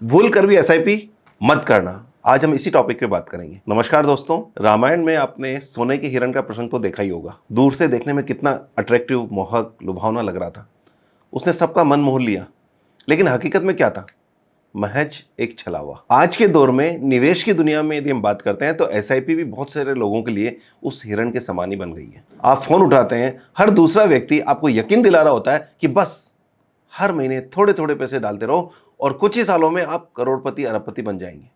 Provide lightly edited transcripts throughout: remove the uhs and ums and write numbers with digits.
भूल कर भी एसआईपी मत करना। आज हम इसी टॉपिक पे बात करेंगे। नमस्कार दोस्तों, रामायण में आपने सोने के हिरण का प्रसंग तो देखा ही होगा। दूर से देखने में कितना अट्रैक्टिव, मोहक, लुभावना लग रहा था। उसने सबका मन मोह लिया, लेकिन हकीकत में क्या था? महज एक छलावा। आज के दौर में निवेश की दुनिया में यदि हम बात करते हैं तो एसआईपी भी बहुत सारे लोगों के लिए उस हिरण के समान ही बन गई है। आप फोन उठाते हैं, हर दूसरा व्यक्ति आपको यकीन दिला रहा होता है कि बस हर महीने थोड़े थोड़े पैसे डालते रहो और कुछ ही सालों में आप करोड़पति, अरबपति बन जाएंगे।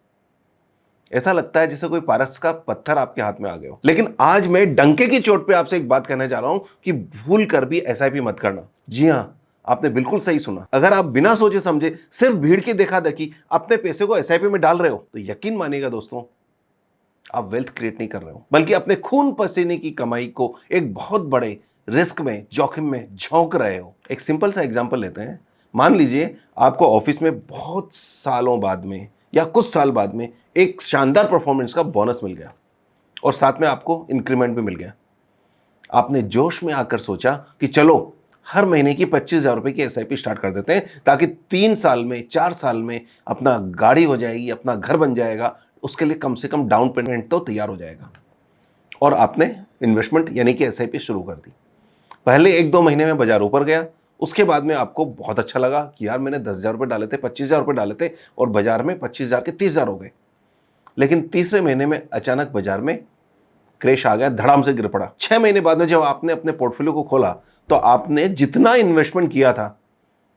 ऐसा लगता है जैसे कोई पारस का पत्थर आपके हाथ में आ गया हो। लेकिन आज मैं डंके की चोट पे आपसे एक बात कहना चाह रहा हूं कि भूल कर भी एसआईपी मत करना। जी हां, आपने बिल्कुल सही सुना। अगर आप बिना सोचे समझे सिर्फ भीड़ की देखा देखी अपने पैसे को एसआईपी में डाल रहे हो तो यकीन मानिएगा दोस्तों, आप वेल्थ क्रिएट नहीं कर रहे हो, बल्कि अपने खून पसीने की कमाई को एक बहुत बड़े रिस्क में, जोखिम में झोंक रहे हो। एक सिंपल सा एग्जांपल लेते हैं। मान लीजिए आपको ऑफिस में बहुत सालों बाद में या कुछ साल बाद में एक शानदार परफॉर्मेंस का बोनस मिल गया और साथ में आपको इंक्रीमेंट भी मिल गया। आपने जोश में आकर सोचा कि चलो हर महीने की 25,000 रुपए की एसआईपी स्टार्ट कर देते हैं, ताकि 3 साल में, 4 साल में अपना गाड़ी हो जाएगी, अपना घर बन जाएगा, उसके लिए कम से कम डाउन पेमेंट तो तैयार हो जाएगा। और आपने इन्वेस्टमेंट यानी कि एसआईपी शुरू कर दी। पहले 1-2 महीने में बाजार ऊपर गया, उसके बाद में आपको बहुत अच्छा लगा कि यार मैंने 10,000 रुपये डाले थे, 25,000 रुपये डाले थे और बाजार में 25,000 के 30,000 हो गए। लेकिन तीसरे महीने में अचानक बाजार में क्रैश आ गया, धड़ाम से गिर पड़ा। 6 महीने बाद में जब आपने अपने पोर्टफोलियो को खोला तो आपने जितना इन्वेस्टमेंट किया था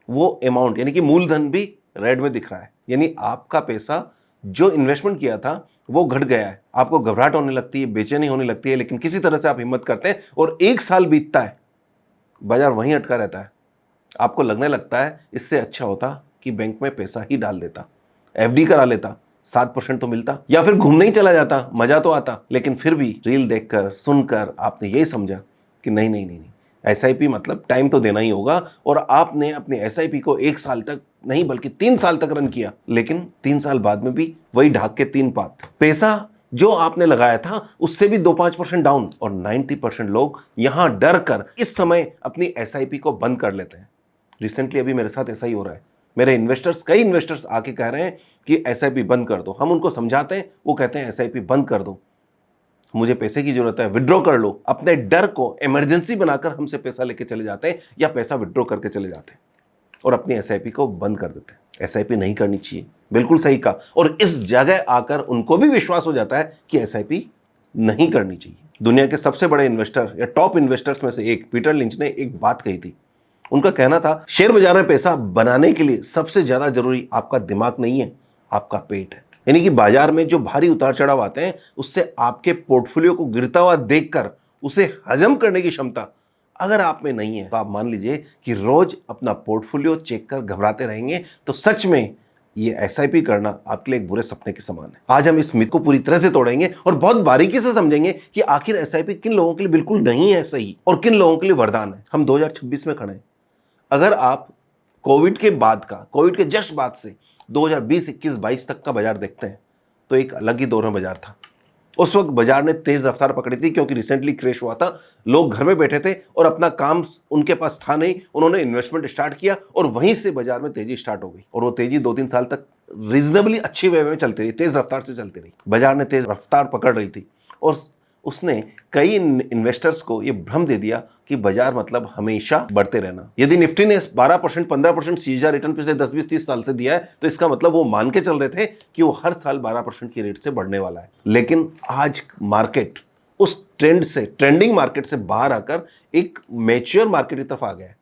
वो अमाउंट यानी कि मूलधन भी रेड में दिख रहा है। यानी आपका पैसा जो इन्वेस्टमेंट किया था वो घट गया है। आपको घबराहट होने लगती है, बेचैनी होने लगती है, लेकिन किसी तरह से आप हिम्मत करते हैं और 1 साल बीतता है, बाजार वहीं अटका रहता है। आपको लगने लगता है इससे अच्छा होता कि बैंक में पैसा ही डाल देता, एफडी करा लेता, 7% तो मिलता, या फिर घूमने ही चला जाता, मजा तो आता। लेकिन फिर भी रील देखकर, सुनकर आपने यही समझा कि नहीं नहीं नहीं नहीं, एसआईपी मतलब टाइम तो देना ही होगा। और आपने अपनी एसआईपी को 1 साल तक नहीं बल्कि 3 साल तक रन किया। लेकिन 3 साल बाद में भी वही ढाक के 3 पात। पैसा जो आपने लगाया था उससे भी 2-5% डाउन, और 90% लोग यहां डर कर इस समय अपनी एसआईपी को बंद कर लेते हैं। रिसेंटली अभी मेरे साथ ऐसा ही हो रहा है। मेरे इन्वेस्टर्स, कई इन्वेस्टर्स आके कह रहे हैं कि एसआईपी बंद कर दो। हम उनको समझाते हैं, वो कहते हैं एसआईपी बंद कर दो, मुझे पैसे की जरूरत है, विड्रॉ कर लो। अपने डर को इमरजेंसी बनाकर हमसे पैसा लेके चले जाते हैं या पैसा विड्रॉ करके चले जाते हैं और अपनी एसआईपी को बंद कर देते हैं। एसआईपी नहीं करनी चाहिए, बिल्कुल सही कहा। और इस जगह आकर उनको भी विश्वास हो जाता है कि एसआईपी नहीं करनी चाहिए। दुनिया के सबसे बड़े इन्वेस्टर या टॉप इन्वेस्टर्स में से एक पीटर लिंच ने एक बात कही थी। उनका कहना था, शेयर बाजार में पैसा बनाने के लिए सबसे ज्यादा जरूरी आपका दिमाग नहीं है, आपका पेट है। यानी कि बाजार में जो भारी उतार चढ़ाव आते हैं उससे आपके पोर्टफोलियो को गिरता हुआ देखकर उसे हजम करने की क्षमता अगर आप में नहीं है तो आप मान लीजिए कि रोज अपना पोर्टफोलियो चेक कर घबराते रहेंगे तो सच में ये एसआईपी करना आपके लिए एक बुरे सपने के समान है। आज हम इस मिथ को पूरी तरह से तोड़ेंगे और बहुत बारीकी से समझेंगे कि आखिर एसआईपी किन लोगों के लिए बिल्कुल नहीं है सही और किन लोगों के लिए वरदान है। हम 2026 में खड़े हैं। अगर आप कोविड के जस्ट बाद से 2020, 21, 22 तक का बाजार देखते हैं तो एक अलग ही दौर में बाजार था। उस वक्त बाजार ने तेज रफ्तार पकड़ी थी क्योंकि रिसेंटली क्रैश हुआ था। लोग घर में बैठे थे और अपना काम उनके पास था नहीं, उन्होंने इन्वेस्टमेंट स्टार्ट किया और वहीं से बाजार में तेजी स्टार्ट हो गई। और वो तेजी 2-3 साल तक रीजनेबली अच्छी वे में चलती रही, तेज रफ्तार से चलती रही। बाजार ने तेज रफ्तार पकड़ रही थी और उसने कई इन्वेस्टर्स को यह भ्रम दे दिया कि बाजार मतलब हमेशा बढ़ते रहना। यदि निफ्टी ने 12%, 15% सीजा रिटर्न पिछले 10, 20, 30 साल से दिया है तो इसका मतलब वो मान के चल रहे थे कि वो हर साल 12% की रेट से बढ़ने वाला है। लेकिन आज मार्केट उस ट्रेंडिंग मार्केट से बाहर आकर एक मैच्योर मार्केट की तरफ आ गया है।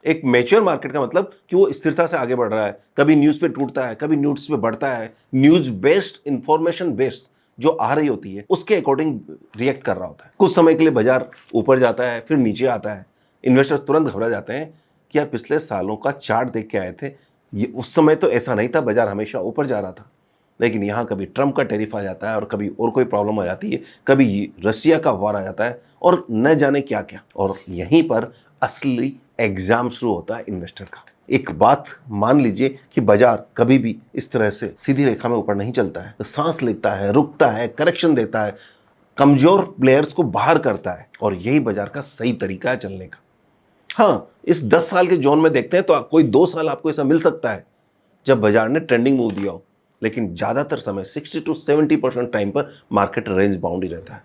एक मैच्योर मार्केट का मतलब कि वो स्थिरता से आगे बढ़ रहा है, कभी न्यूज पे टूटता है, कभी न्यूज पे बढ़ता है। न्यूज बेस्ड, इंफॉर्मेशन बेस्ड जो आ रही होती है उसके अकॉर्डिंग रिएक्ट कर रहा होता है। कुछ समय के लिए बाजार ऊपर जाता है, फिर नीचे आता है। इन्वेस्टर्स तुरंत घबरा जाते हैं कि यार पिछले सालों का चार्ट देख के आए थे, ये उस समय तो ऐसा नहीं था, बाजार हमेशा ऊपर जा रहा था। लेकिन यहाँ कभी ट्रम्प का टैरिफ आ जाता है और कभी और कोई प्रॉब्लम आ जाती है, कभी रसिया का वार आ जाता है और न जाने क्या क्या। और यहीं पर असली एग्जाम शुरू होता है इन्वेस्टर का। एक बात मान लीजिए कि बाजार कभी भी इस तरह से सीधी रेखा में ऊपर नहीं चलता है, तो सांस लेता है, रुकता है, करेक्शन देता है, कमजोर प्लेयर्स को बाहर करता है। और यही बाजार का सही तरीका है चलने का। हाँ, इस 10 साल के जोन में देखते हैं तो कोई 2 साल आपको ऐसा मिल सकता है जब बाजार ने ट्रेंडिंग मूव दिया हो, लेकिन ज़्यादातर समय 60 to 70% टाइम पर मार्केट रेंज बाउंड ही रहता है।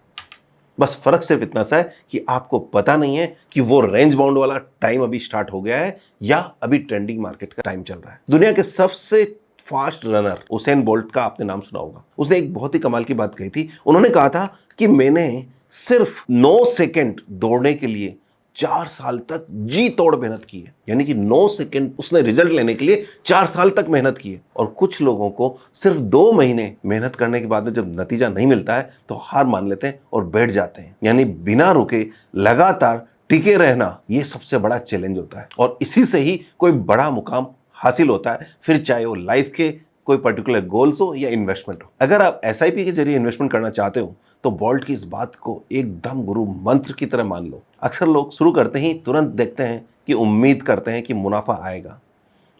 बस फर्क सिर्फ इतना सा है कि आपको पता नहीं है कि वो रेंज बाउंड वाला टाइम अभी स्टार्ट हो गया है या अभी ट्रेंडिंग मार्केट का टाइम चल रहा है। दुनिया के सबसे फास्ट रनर उसेन बोल्ट का आपने नाम सुना होगा। उसने एक बहुत ही कमाल की बात कही थी। उन्होंने कहा था कि मैंने सिर्फ 9 सेकंड दौड़ने के लिए 4 साल तक जी तोड़ मेहनत की है। यानी कि 9 सेकंड उसने रिजल्ट लेने के लिए 4 साल तक मेहनत की है। और कुछ लोगों को सिर्फ 2 महीने मेहनत करने के बाद में जब नतीजा नहीं मिलता है तो हार मान लेते हैं और बैठ जाते हैं। यानी बिना रुके लगातार टिके रहना, ये सबसे बड़ा चैलेंज होता है और इसी से ही कोई बड़ा मुकाम हासिल होता है, फिर चाहे वो लाइफ के कोई पर्टिकुलर गोल्स हो या इन्वेस्टमेंट हो। अगर आप एसआईपी के जरिए इन्वेस्टमेंट करना चाहते हो तो बोल्ट की इस बात को एकदम गुरु मंत्र की तरह मान लो। अक्सर लोग शुरू करते ही तुरंत देखते हैं कि उम्मीद करते हैं कि मुनाफा आएगा।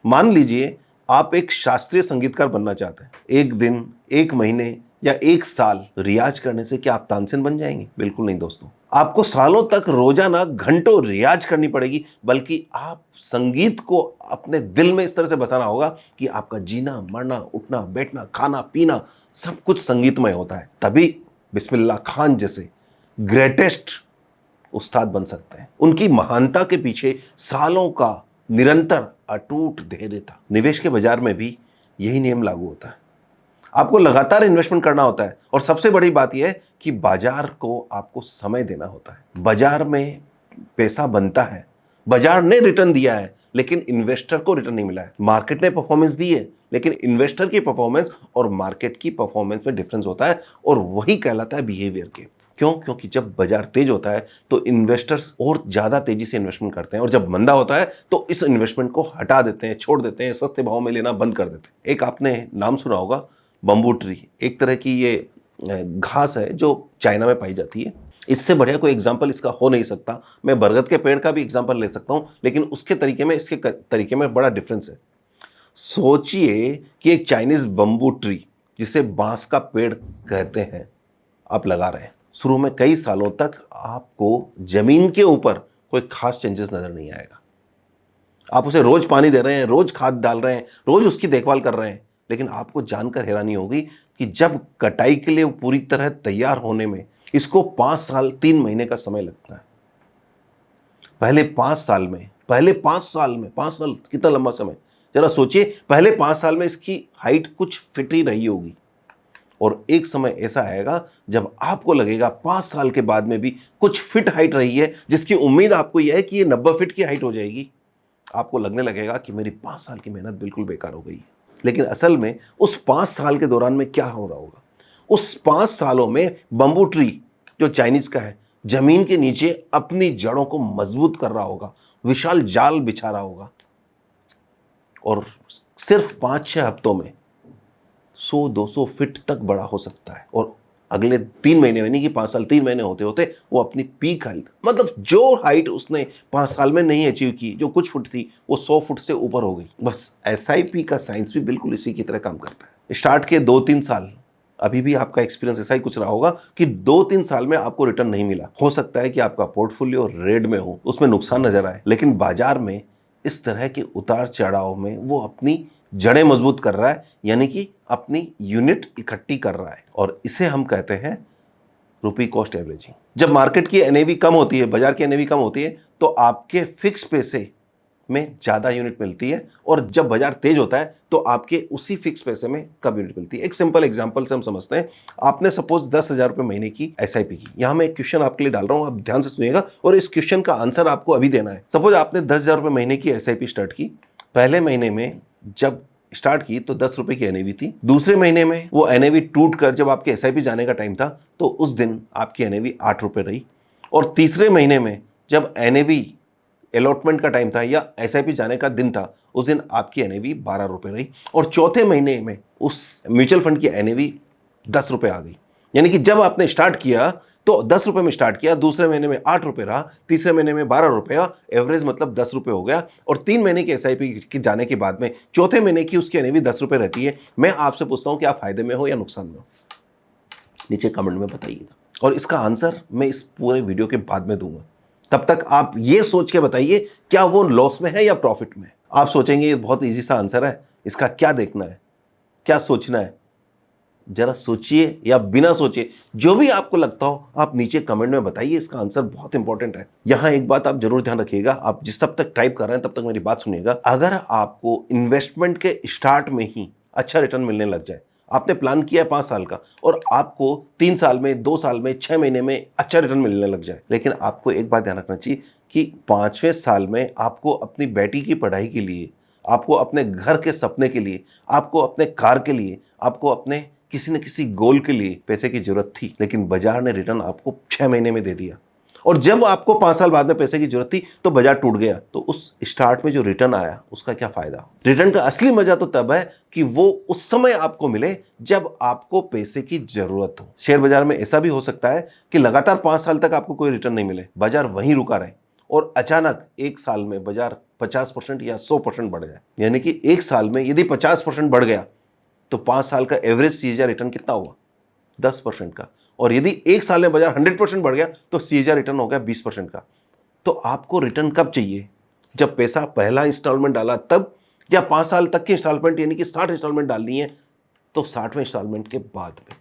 मान लीजिए आप एक शास्त्रीय संगीतकार बनना चाहते हैं। एक दिन, एक महीने या एक साल रियाज करने से क्या आप तानसेन बन जाएंगे? बिल्कुल नहीं दोस्तों। आपको सालों तक रोजाना घंटों रियाज करनी पड़ेगी, बल्कि आप संगीत को अपने दिल में इस तरह से बसाना होगा कि आपका जीना, मरना, उठना, बैठना, खाना, पीना सब कुछ संगीतमय होता है। तभी बिस्मिल्लाह खान जैसे ग्रेटेस्ट उस्ताद बन सकते हैं। उनकी महानता के पीछे सालों का निरंतर अटूट धैर्य था। निवेश के बाजार में भी यही नियम लागू होता है। आपको लगातार इन्वेस्टमेंट करना होता है और सबसे बड़ी बात यह है कि बाजार को आपको समय देना होता है। बाजार में पैसा बनता है, बाजार ने रिटर्न दिया है लेकिन इन्वेस्टर को रिटर्न नहीं मिला है। मार्केट ने परफॉर्मेंस दी है लेकिन इन्वेस्टर की परफॉर्मेंस और मार्केट की परफॉर्मेंस में डिफरेंस होता है और वही कहलाता है बिहेवियर के। क्यों? क्योंकि जब बाजार तेज होता है तो इन्वेस्टर्स और ज्यादा तेजी से इन्वेस्टमेंट करते हैं और जब मंदा होता है तो इस इन्वेस्टमेंट को हटा देते हैं, छोड़ देते हैं, सस्ते भाव में लेना बंद कर देते हैं। एक आपने नाम सुना होगा बम्बू ट्री। एक तरह की ये घास है जो चाइना में पाई जाती है। इससे बढ़िया कोई एग्जाम्पल इसका हो नहीं सकता। मैं बरगद के पेड़ का भी एग्जाम्पल ले सकता हूं, लेकिन उसके तरीके में इसके तरीके में बड़ा डिफरेंस है। सोचिए कि एक चाइनीज बम्बू ट्री, जिसे बांस का पेड़ कहते हैं, आप लगा रहे हैं। शुरू में कई सालों तक आपको जमीन के ऊपर कोई खास चेंजेस नजर नहीं आएगा। आप उसे रोज पानी दे रहे हैं, रोज खाद डाल रहे हैं, रोज उसकी देखभाल कर रहे हैं, लेकिन आपको जानकर हैरानी होगी कि जब कटाई के लिए पूरी तरह तैयार होने में इसको 5 साल 3 महीने का समय लगता है। पहले 5 साल में 5 साल कितना लंबा समय, जरा सोचिए। पहले 5 साल में इसकी हाइट कुछ फिट ही रही होगी और एक समय ऐसा आएगा जब आपको लगेगा 5 साल के बाद में भी कुछ फिट हाइट रही है, जिसकी उम्मीद आपको यह है कि ये 90 फीट की हाइट हो जाएगी। आपको लगने लगेगा कि मेरी 5 साल की मेहनत बिल्कुल बेकार हो गई है। लेकिन असल में उस 5 साल के दौरान में क्या हो रहा होगा? उस 5 सालों में बम्बू ट्री जो चाइनीज का है, जमीन के नीचे अपनी जड़ों को मजबूत कर रहा होगा, विशाल जाल बिछा रहा होगा और सिर्फ 5-6 हफ्तों में 100-200 फीट तक बड़ा हो सकता है। और अगले 3 महीने में, नहीं कि 5 साल, 3 महीने होते होते वो अपनी पीक हाइट, मतलब जो हाइट उसने 5 साल में नहीं अचीव की, जो कुछ फुट थी, वो 100 फुट से ऊपर हो गई। बस एसआईपी का साइंस भी बिल्कुल इसी की तरह काम करता है। स्टार्ट के 2-3 साल, अभी भी आपका एक्सपीरियंस ऐसा ही कुछ रहा होगा कि 2-3 साल में आपको रिटर्न नहीं मिला। हो सकता है कि आपका पोर्टफोलियो रेड में हो, उसमें नुकसान नजर आए, लेकिन बाजार में इस तरह के उतार चढ़ाव में वो अपनी जड़ें मजबूत कर रहा है, यानी कि अपनी यूनिट इकट्ठी कर रहा है और इसे हम कहते हैं रुपी कॉस्ट एवरेजिंग। जब मार्केट की एनएवी कम होती है, बाजार की एनएवी कम होती है, तो आपके फिक्स पैसे में ज्यादा यूनिट मिलती है और जब बाजार तेज होता है तो आपके उसी फिक्स पैसे में कम यूनिट मिलती है। एक सिंपल एग्जांपल से हम समझते हैं। आपने सपोज 10,000 रुपए महीने की एसआईपी की। यहां मैं एक क्वेश्चन आपके लिए डाल रहा हूं, आप ध्यान से सुनिएगा और इस क्वेश्चन का आंसर आपको अभी देना है। सपोज आपने 10,000 रुपए महीने की एसआईपी स्टार्ट की। पहले महीने में जब स्टार्ट की तो 10 रुपए की एनएवी थी। दूसरे महीने में वो एनएवी टूट कर जब आपके एसआईपी जाने का टाइम था तो उस दिन आपकी एनएवी 8 रुपए रही। और तीसरे महीने में जब एनएवी अलॉटमेंट का टाइम था या एसआईपी जाने का दिन था, उस दिन आपकी एनएवी 12 रुपए रही। और चौथे महीने में उस म्यूचुअल फंड की एनएवी 10 रुपए आ गई। यानी कि जब आपने स्टार्ट किया तो 10 रुपए में स्टार्ट किया, दूसरे महीने में 8 रुपए रहा, तीसरे महीने में 12 रुपए, एवरेज मतलब 10 रुपए हो गया। और 3 महीने की एसआईपी के जाने के बाद में चौथे महीने की उसकी एनएवी 10 रुपए रहती है। मैं आपसे पूछता हूं कि आप फायदे में हो या नुकसान में हो? नीचे कमेंट में बताइएगा और इसका आंसर मैं इस पूरे वीडियो के बाद में दूंगा। तब तक आप ये सोच के बताइए क्या वो लॉस में है या प्रॉफिट में। आप सोचेंगे ये बहुत इजी सा आंसर है, इसका क्या देखना है, क्या सोचना है? जरा सोचिए या बिना सोचे, जो भी आपको लगता हो आप नीचे कमेंट में बताइए, इसका आंसर बहुत इंपॉर्टेंट है। यहां एक बात आप जरूर ध्यान रखिएगा, आप जिस तब तक टाइप कर रहे हैं तब तक मेरी बात सुनिएगा। अगर आपको इन्वेस्टमेंट के स्टार्ट में ही अच्छा रिटर्न मिलने लग जाए, आपने प्लान किया है 5 साल का और आपको 3 साल में, 2 साल में, 6 महीने में अच्छा रिटर्न मिलने लग जाए, लेकिन आपको एक बात ध्यान रखना चाहिए कि 5वें साल में आपको अपनी बेटी की पढ़ाई के लिए, आपको अपने घर के सपने के लिए, आपको अपने कार के लिए, आपको अपने किसी न किसी गोल के लिए पैसे की जरूरत थी, लेकिन बाजार ने रिटर्न आपको 6 महीने में दे दिया। और जब आपको 5 साल बाद में पैसे की जरूरत थी तो बाजार टूट गया, तो उस स्टार्ट में जो रिटर्न आया उसका क्या फायदा? रिटर्न का असली मजा तो तब है कि वो उस समय आपको मिले जब आपको पैसे की जरूरत हो। शेयर बाजार में ऐसा भी हो सकता है कि लगातार 5 साल तक आपको कोई रिटर्न नहीं मिले, बाजार वहीं रुका रहे और अचानक एक साल में बाजार 50% या 100% बढ़ जाए। यानी कि एक साल में यदि 50% बढ़ गया तो 5 साल का एवरेज सीएजीआर रिटर्न कितना हुआ? 10% का। और यदि एक साल में बाजार 100% बढ़ गया तो सीएजीआर रिटर्न हो गया 20% का। तो आपको रिटर्न कब चाहिए? जब पैसा पहला इंस्टॉलमेंट डाला तब, या 5 साल तक की इंस्टॉलमेंट यानी कि 60 इंस्टॉलमेंट डालनी है तो 60वें इंस्टॉलमेंट के बाद में।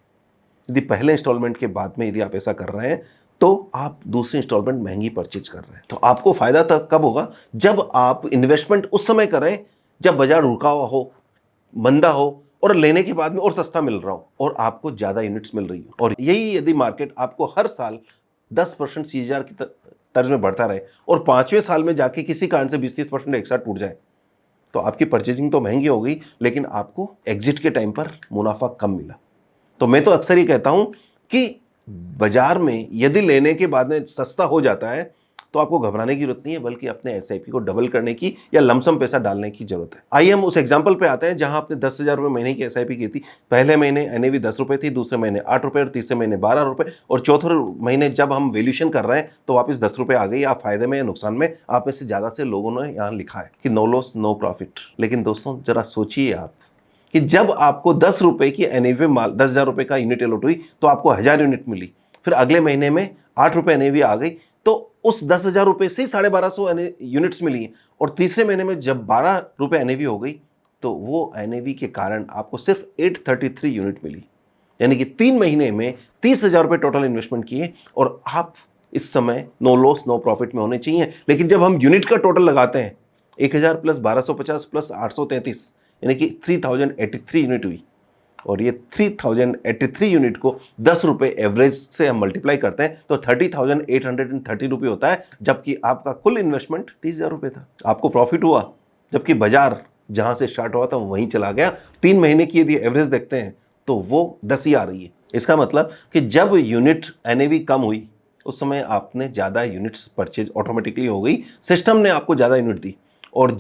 यदि पहले इंस्टॉलमेंट के बाद में यदि आप ऐसा कर रहे हैं तो आप दूसरी इंस्टॉलमेंट महंगी परचेज कर रहे हैं। तो आपको फायदा तब कब होगा? जब आप इन्वेस्टमेंट उस समय करें जब बाजार रुका हुआ हो, मंदा हो और लेने के बाद में और सस्ता मिल रहा हो और आपको ज्यादा यूनिट्स मिल रही हो। और यही यदि मार्केट आपको हर साल 10% सीएजीआर की तर्ज में बढ़ता रहे और 5वें साल में जाके किसी कारण से 20-30% एक साथ टूट जाए, तो आपकी परचेजिंग तो महंगी हो गई, लेकिन आपको एग्जिट के टाइम पर मुनाफा कम मिला। तो मैं तो अक्सर ही कहता हूं कि बाजार में यदि लेने के बाद में सस्ता हो जाता है तो आपको घबराने की जरूरत नहीं है, बल्कि अपने एसआईपी को डबल करने की या लमसम पैसा डालने की जरूरत है। आइए हम उस एग्जांपल पे आते हैं जहां आपने 10,000 रुपये महीने की एसआईपी की थी। पहले महीने एनएवी 10 रुपये थी, दूसरे महीने 8 रुपये और तीसरे महीने 12 रुपये, और चौथे महीने जब हम वैल्यूएशन कर रहे हैं तो वापस 10 रुपये आ गई। आप फायदे में या नुकसान में? आप में से ज्यादा से लोगों ने यहाँ लिखा है कि नो लॉस नो प्रॉफिट। लेकिन दोस्तों जरा सोचिए आप कि जब आपको 10 रुपए की एनएवी माल 10,000 रुपए का यूनिट अलॉट हुई तो आपको 1000 यूनिट मिली, फिर अगले महीने में 8 रुपए एनएवी आ गई तो उस 10,000 रुपए से 1250 यूनिट्स मिली, और तीसरे महीने में जब 12 रुपए एनएवी हो गई तो वो एनएवी के कारण आपको सिर्फ 833 यूनिट मिली। यानी कि 3 महीने में 30,000 रुपए टोटल इन्वेस्टमेंट किए और आप इस समय नो लॉस नो प्रॉफिट में होने चाहिए। लेकिन जब हम यूनिट का टोटल लगाते हैं 1000 प्लस 1250 प्लस 833 यानी कि 3083 यूनिट हुई, और ये 3083 यूनिट को 10 रुपए एवरेज से हम मल्टीप्लाई करते हैं तो 30,830 रुपये होता है, जबकि आपका कुल इन्वेस्टमेंट 30,000 रुपये था। आपको प्रॉफिट हुआ, जबकि बाजार जहां से स्टार्ट हुआ था वहीं चला गया। 3 महीने की यदि एवरेज देखते हैं तो वो 10 ही आ रही है। इसका मतलब कि जब यूनिट एनएवी कम हुई उस समय आपने ज्यादा यूनिट्स परचेज ऑटोमेटिकली हो गई, सिस्टम ने आपको ज्यादा यूनिट दी, और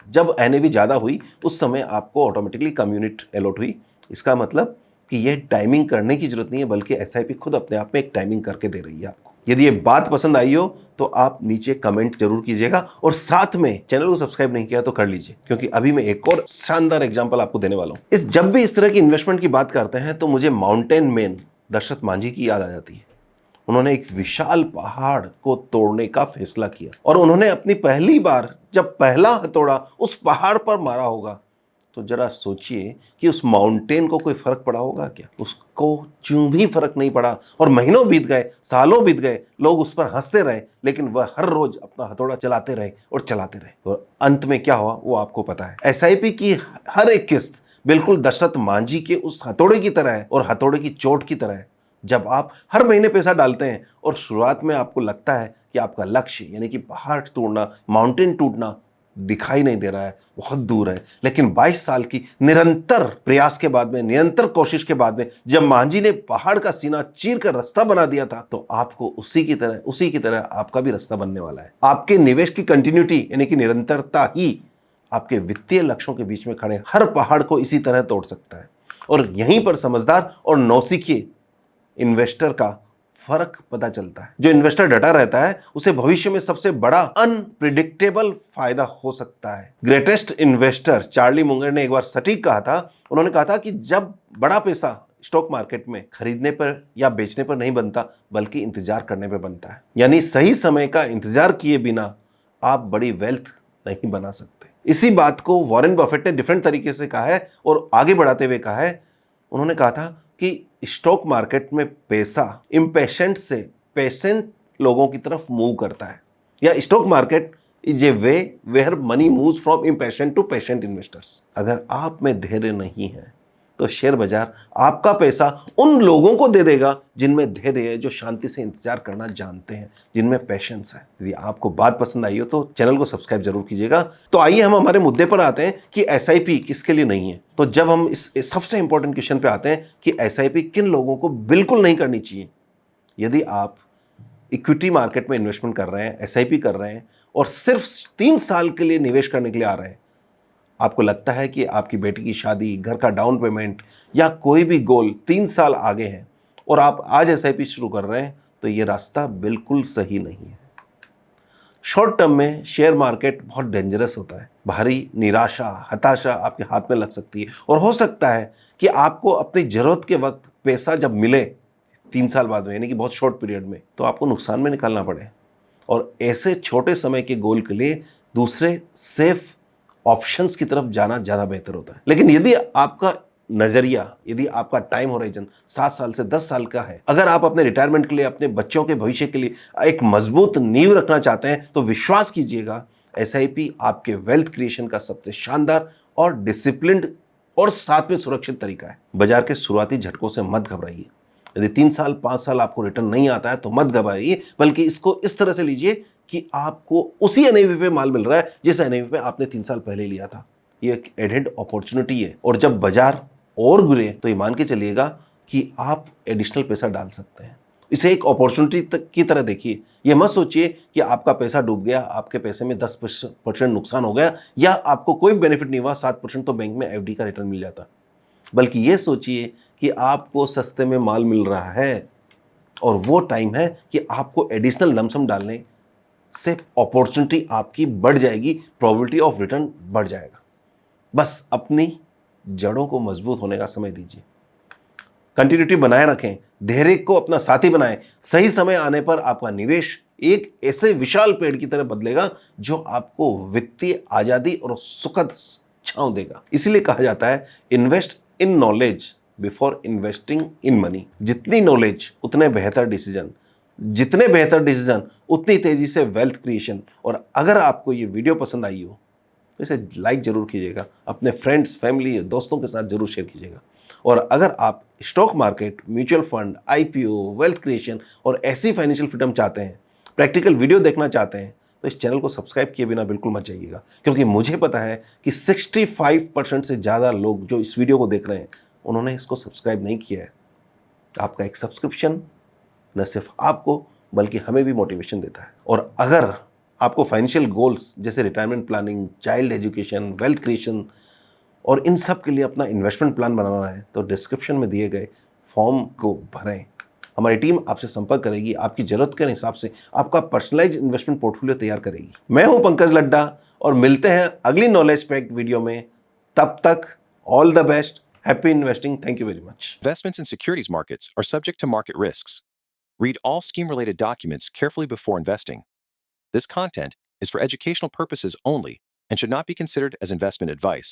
जब एनएवी ज्यादा हुई उस समय आपको ऑटोमेटिकली कम यूनिट अलॉट हुई। इसका मतलब कि यह टाइमिंग करने की जरूरत नहीं है, बल्कि एसआईपी खुद अपने आप में एक टाइमिंग करके दे रही है आपको। यदि ये बात पसंद आई हो तो आप नीचे कमेंट जरूर कीजिएगा, और साथ में चैनल को सब्सक्राइब नहीं किया तो कर लीजिए, क्योंकि अभी मैं एक और शानदार एग्जांपल आपको देने वाला हूं। जब भी इस तरह की इन्वेस्टमेंट की बात करते हैं तो मुझे माउंटेन मैन दशरथ मांझी की याद आ जाती है। उन्होंने एक विशाल पहाड़ को तोड़ने का फैसला किया, और उन्होंने अपनी पहली बार जब पहला हथौड़ा उस पहाड़ पर मारा होगा तो जरा सोचिए कि उस माउंटेन को कोई फर्क पड़ा होगा क्या? उसको क्यों भी फर्क नहीं पड़ा, और महीनों बीत गए, सालों बीत गए, लोग उस पर हंसते रहे, लेकिन वह हर रोज अपना हथौड़ा चलाते रहे और चलाते रहे, और अंत में क्या हुआ वो आपको पता है। एसआईपी की हर एक किस्त बिल्कुल दशरथ मांझी के उस हथौड़े की तरह है, और हथौड़े की चोट की तरह है। जब आप हर महीने पैसा डालते हैं और शुरुआत में आपको लगता है कि आपका लक्ष्य यानी कि पहाड़ तोड़ना, माउंटेन टूटना दिखाई नहीं दे रहा है, बहुत दूर है, लेकिन 22 साल की निरंतर प्रयास के बाद में, निरंतर कोशिश के बाद में जब मांझी ने पहाड़ का सीना चीर कर रास्ता बना दिया था, तो आपको उसी की तरह आपका भी रास्ता बनने वाला है। आपके निवेश की कंटिन्यूटी यानी कि निरंतरता ही आपके वित्तीय लक्ष्यों के बीच में खड़े हर पहाड़ को इसी तरह तोड़ सकता है। और यहीं पर समझदार और नौसिखिए इन्वेस्टर का फर्क पता चलता है। जो इन्वेस्टर डटा रहता है उसे भविष्य में सबसे बड़ा अनप्रिडिक्टेबल फायदा हो सकता है। ग्रेटेस्ट इन्वेस्टर चार्ली मुंगर ने एक बार सटीक कहा था, उन्होंने कहा था कि जब बड़ा पैसा स्टॉक मार्केट में खरीदने पर या बेचने पर नहीं बनता, बल्कि इंतजार करने पर बनता है। यानी सही समय का इंतजार किए बिना आप बड़ी वेल्थ नहीं बना सकते। इसी बात को वॉरेन बफेट ने डिफरेंट तरीके से कहा है और आगे बढ़ाते हुए कहा है। उन्होंने कहा था कि स्टॉक मार्केट में पैसा इम्पेशेंट से पेशेंट लोगों की तरफ मूव करता है, या stock market is a way where money moves from impatient to patient investors. अगर आप में धैर्य नहीं है तो शेयर बाजार आपका पैसा उन लोगों को दे देगा जिनमें धैर्य है, जो शांति से इंतजार करना जानते हैं, जिनमें पेशेंस है। यदि आपको बात पसंद आई हो तो चैनल को सब्सक्राइब जरूर कीजिएगा। तो आइए हम हमारे मुद्दे पर आते हैं कि एसआईपी किसके लिए नहीं है। तो जब हम इस सबसे इंपॉर्टेंट क्वेश्चन पे आते हैं कि एसआईपी किन लोगों को बिल्कुल नहीं करनी चाहिए। यदि आप इक्विटी मार्केट में इन्वेस्टमेंट कर रहे हैं, एसआईपी कर रहे हैं और सिर्फ 3 साल के लिए निवेश करने के लिए आ रहे हैं, आपको लगता है कि आपकी बेटी की शादी, घर का डाउन पेमेंट या कोई भी गोल 3 साल आगे है और आप आज एसआईपी शुरू कर रहे हैं, तो ये रास्ता बिल्कुल सही नहीं है। शॉर्ट टर्म में शेयर मार्केट बहुत डेंजरस होता है। भारी निराशा, हताशा आपके हाथ में लग सकती है और हो सकता है कि आपको अपनी जरूरत के वक्त पैसा जब मिले 3 साल बाद में, यानी कि बहुत शॉर्ट पीरियड में, तो आपको नुकसान में निकालना पड़े। और ऐसे छोटे समय के गोल के लिए दूसरे सेफ ऑप्शंस की तरफ जाना ज़्यादा बेहतर होता है। लेकिन यदि आपका नज़रिया, यदि आपका टाइम होराइजन 7 साल से 10 साल का है, अगर आप अपने रिटायरमेंट के लिए, अपने बच्चों के भविष्य के लिए एक मजबूत नींव रखना चाहते हैं, तो विश्वास कीजिएगा एसआईपी आपके वेल्थ क्रिएशन का सबसे शानदार और डिसिप्लिन्ड और साथ में सुरक्षित तरीका है। बाजार के शुरुआती झटकों से मत घबराइए। यदि 3 साल 5 साल आपको रिटर्न नहीं आता है तो मत घबराइए, बल्कि इसको इस तरह से लीजिए कि आपको उसी एनएवी पे माल मिल रहा है जिस एनएवी पे आपने 3 साल पहले लिया था। ये एक एडेड अपॉर्चुनिटी है और जब बाजार और गिरे तो ये मान के चलिएगा कि आप एडिशनल पैसा डाल सकते हैं। इसे एक अपॉर्चुनिटी की तरह देखिए। ये मत सोचिए कि आपका पैसा डूब गया, आपके पैसे में 10% नुकसान हो गया या आपको कोई बेनिफिट नहीं हुआ, 7% तो बैंक में एफडी का रिटर्न मिल जाता। बल्कि ये सोचिए कि आपको सस्ते में माल मिल रहा है और वो टाइम है कि आपको एडिशनल लमसम डालने से अपॉर्चुनिटी आपकी बढ़ जाएगी, प्रोबेबिलिटी ऑफ रिटर्न बढ़ जाएगा। बस अपनी जड़ों को मजबूत होने का समय दीजिए, कंटिन्यूटी बनाए रखें, धैर्य को अपना साथी बनाएं। सही समय आने पर आपका निवेश एक ऐसे विशाल पेड़ की तरह बदलेगा जो आपको वित्तीय आजादी और सुखद छांव देगा। इसीलिए कहा जाता है invest in knowledge before investing in money. जितनी नॉलेज उतने बेहतर डिसीजन, जितने बेहतर डिसीजन उतनी तेजी से वेल्थ क्रिएशन। और अगर आपको ये वीडियो पसंद आई हो तो इसे लाइक जरूर कीजिएगा, अपने फ्रेंड्स, फैमिली, दोस्तों के साथ जरूर शेयर कीजिएगा। और अगर आप stock market, mutual fund, IPO, wealth creation और ऐसी फाइनेंशियल फ्रीडम चाहते हैं, प्रैक्टिकल वीडियो देखना चाहते हैं, तो इस चैनल को सब्सक्राइब किए बिना बिल्कुल मत जाइएगा, क्योंकि मुझे पता है कि 65% से ज़्यादा लोग जो इस वीडियो को देख रहे हैं उन्होंने इसको सब्सक्राइब नहीं किया है। आपका एक सब्सक्रिप्शन न सिर्फ आपको बल्कि हमें भी मोटिवेशन देता है। और अगर आपको फाइनेंशियल गोल्स जैसे retirement planning, child education, wealth creation और इन सब के लिए अपना इन्वेस्टमेंट प्लान बनाना है तो डिस्क्रिप्शन में दिए गए फॉर्म को भरें। हमारी टीम आपसे संपर्क करेगी, आपकी जरूरत के हिसाब से आपका पर्सनलाइज इन्वेस्टमेंट पोर्टफोलियो तैयार करेगी। मैं हूं पंकज लड्डा और मिलते हैं अगली नॉलेज पैक्ड वीडियो में। तब तक all the best, happy investing, thank you very much. Investments in securities markets are subject to market risks. Read all scheme-related documents carefully before investing. This content is for educational purposes only and should not be considered as investment advice.